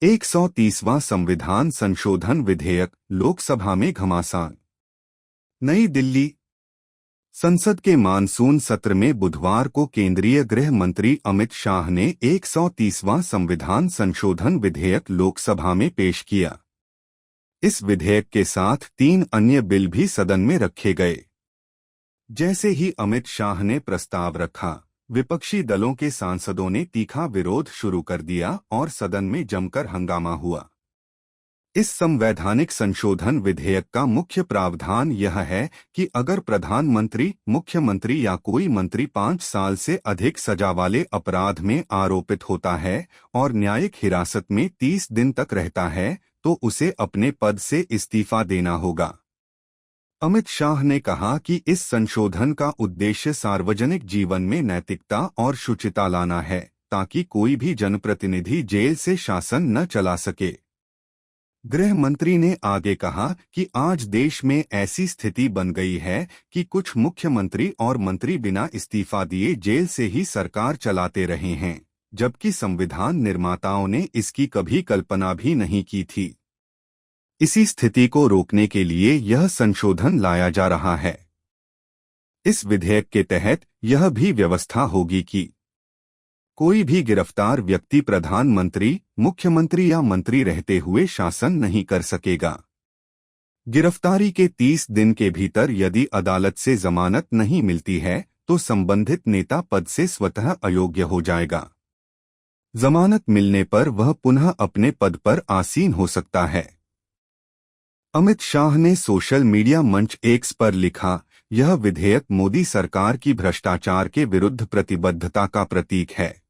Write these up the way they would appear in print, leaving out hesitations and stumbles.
130वां संविधान संशोधन विधेयक लोकसभा में घमासान। नई दिल्ली। संसद के मानसून सत्र में बुधवार को केंद्रीय गृह मंत्री अमित शाह ने 130वां संविधान संशोधन विधेयक लोकसभा में पेश किया। इस विधेयक के साथ 3 अन्य बिल भी सदन में रखे गए। जैसे ही अमित शाह ने प्रस्ताव रखा, विपक्षी दलों के सांसदों ने तीखा विरोध शुरू कर दिया और सदन में जमकर हंगामा हुआ। इस संवैधानिक संशोधन विधेयक का मुख्य प्रावधान यह है कि अगर प्रधानमंत्री, मुख्यमंत्री या कोई मंत्री 5 साल से अधिक सजा वाले अपराध में आरोपित होता है और न्यायिक हिरासत में 30 दिन तक रहता है, तो उसे अपने पद से इस्तीफा देना होगा। अमित शाह ने कहा कि इस संशोधन का उद्देश्य सार्वजनिक जीवन में नैतिकता और शुचिता लाना है, ताकि कोई भी जनप्रतिनिधि जेल से शासन न चला सके। गृह मंत्री ने आगे कहा कि आज देश में ऐसी स्थिति बन गई है कि कुछ मुख्यमंत्री और मंत्री बिना इस्तीफा दिए जेल से ही सरकार चलाते रहे हैं, जबकि संविधान निर्माताओं ने इसकी कभी कल्पना भी नहीं की थी। इसी स्थिति को रोकने के लिए यह संशोधन लाया जा रहा है। इस विधेयक के तहत यह भी व्यवस्था होगी कि कोई भी गिरफ्तार व्यक्ति प्रधानमंत्री, मुख्यमंत्री या मंत्री रहते हुए शासन नहीं कर सकेगा। गिरफ्तारी के 30 दिन के भीतर यदि अदालत से जमानत नहीं मिलती है, तो संबंधित नेता पद से स्वतः अयोग्य हो जाएगा। जमानत मिलने पर वह पुनः अपने पद पर आसीन हो सकता है। अमित शाह ने सोशल मीडिया मंच एक्स पर लिखा, यह विधेयक मोदी सरकार की भ्रष्टाचार के विरुद्ध प्रतिबद्धता का प्रतीक है।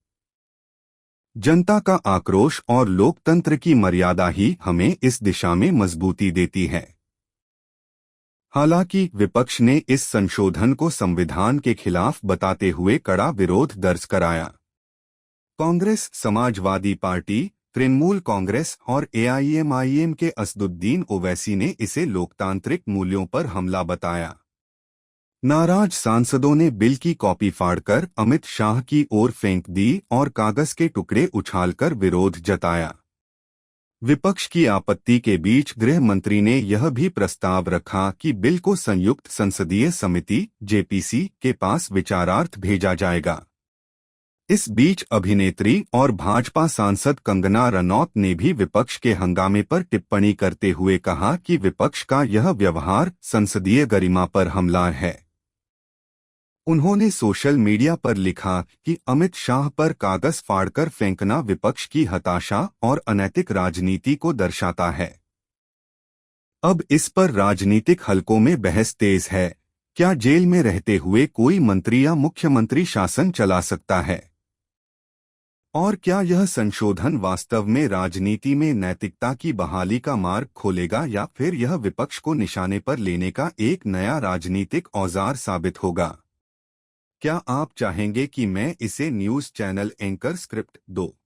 जनता का आक्रोश और लोकतंत्र की मर्यादा ही हमें इस दिशा में मजबूती देती है। हालांकि विपक्ष ने इस संशोधन को संविधान के खिलाफ बताते हुए कड़ा विरोध दर्ज कराया। कांग्रेस, समाजवादी पार्टी, तृणमूल कांग्रेस और एआईएमआईएम के असदुद्दीन ओवैसी ने इसे लोकतांत्रिक मूल्यों पर हमला बताया। नाराज सांसदों ने बिल की कॉपी फाड़कर अमित शाह की ओर फेंक दी और कागज के टुकड़े उछालकर विरोध जताया। विपक्ष की आपत्ति के बीच गृह मंत्री ने यह भी प्रस्ताव रखा कि बिल को संयुक्त संसदीय समिति जेपीसी के पास विचारार्थ भेजा जाएगा। इस बीच अभिनेत्री और भाजपा सांसद कंगना रनौत ने भी विपक्ष के हंगामे पर टिप्पणी करते हुए कहा कि विपक्ष का यह व्यवहार संसदीय गरिमा पर हमला है। उन्होंने सोशल मीडिया पर लिखा कि अमित शाह पर कागज फाड़कर फेंकना विपक्ष की हताशा और अनैतिक राजनीति को दर्शाता है। अब इस पर राजनीतिक हलकों में बहस तेज है। क्या जेल में रहते हुए कोई मंत्री या मुख्यमंत्री शासन चला सकता है? और क्या यह संशोधन वास्तव में राजनीति में नैतिकता की बहाली का मार्ग खोलेगा, या फिर यह विपक्ष को निशाने पर लेने का एक नया राजनीतिक औजार साबित होगा? क्या आप चाहेंगे कि मैं इसे न्यूज़ चैनल एंकर स्क्रिप्ट दो?